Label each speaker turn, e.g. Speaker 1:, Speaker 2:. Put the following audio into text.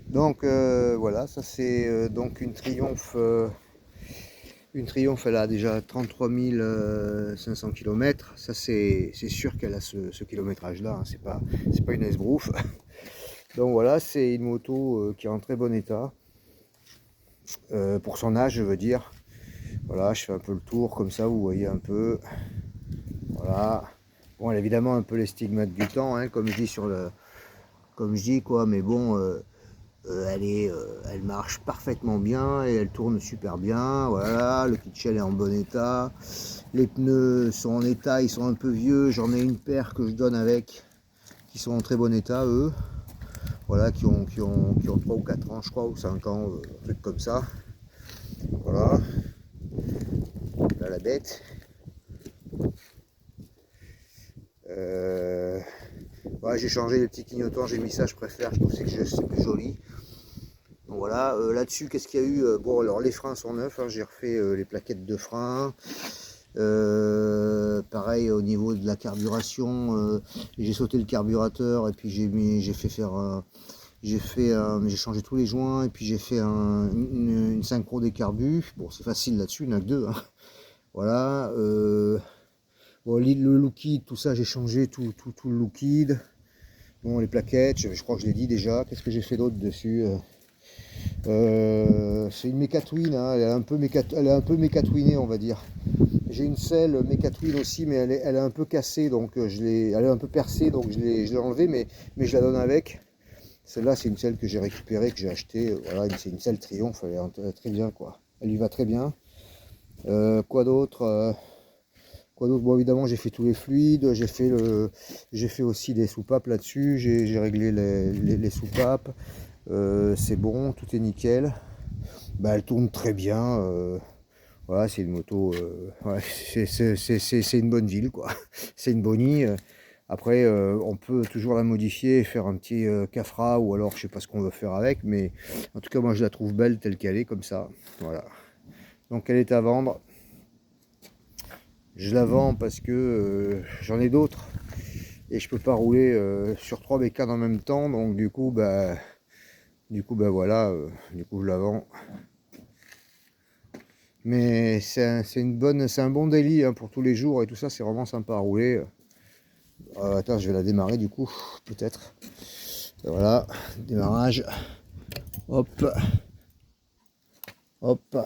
Speaker 1: Donc voilà, ça c'est donc une Triumph. Une Triumph, elle a déjà 33 500 km. Ça c'est sûr qu'elle a ce kilométrage-là, hein. C'est pas une esbrouffe. Donc voilà, c'est une moto qui est en très bon état. Pour son âge, je veux dire. Voilà, je fais un peu le tour comme ça, vous voyez un peu. Voilà. Bon, elle a évidemment un peu les stigmates du temps, hein, comme je dis sur le, comme je dis quoi, mais bon, elle marche parfaitement bien et elle tourne super bien. Voilà, le kit shell est en bon état. Les pneus sont en état, ils sont un peu vieux. J'en ai une paire que je donne avec, qui sont en très bon état, eux. Voilà, qui ont 3 ou 4 ans, je crois, ou 5 ans, un truc comme ça. Voilà, là la bête. Voilà, j'ai changé les petits clignotants, j'ai mis ça, je préfère, je trouve que c'est plus joli. Donc voilà, là-dessus, qu'est-ce qu'il y a eu? Bon, alors les freins sont neufs, hein, j'ai refait les plaquettes de frein. Pareil au niveau de la carburation, j'ai sauté le carburateur et puis j'ai fait faire j'ai changé tous les joints et puis j'ai fait une synchro des carbus. Bon, c'est facile là-dessus, il n'y en a que deux, hein. Voilà. Bon, le liquide, tout ça, j'ai changé tout le liquide. Bon, les plaquettes, je crois que je l'ai dit déjà. Qu'est-ce que j'ai fait d'autre dessus? C'est une mécatwin, hein, elle est un peu mécatwinée, on va dire. J'ai une selle mécatwin aussi, mais elle est un peu cassée, donc elle est un peu percée, donc je l'ai enlevée, mais je la donne avec. Celle-là, c'est une selle que j'ai récupérée, que j'ai achetée. Voilà, c'est une selle Triomphe, elle est très bien, quoi. Elle lui va très bien. Quoi d'autre? Quoi d'autre? Bon, évidemment, j'ai fait tous les fluides, j'ai fait aussi les soupapes là-dessus, j'ai réglé les soupapes. C'est bon, tout est nickel. Bah, elle tourne très bien. Voilà, c'est une moto, ouais, c'est une bonne ville, quoi. C'est une Bonnie. Après, on peut toujours la modifier, faire un petit cafra, ou alors je sais pas ce qu'on veut faire avec, mais en tout cas, moi je la trouve belle telle qu'elle est, comme ça. Voilà. Donc elle est à vendre. Je la vends parce que j'en ai d'autres et je peux pas rouler sur 3 bécanes en même temps, donc du coup, bah voilà, du coup je la vends. Mais c'est un bon daily, hein, pour tous les jours et tout ça, c'est vraiment sympa à rouler. Attends, je vais la démarrer du coup, peut-être. Voilà, démarrage. Hop, hop.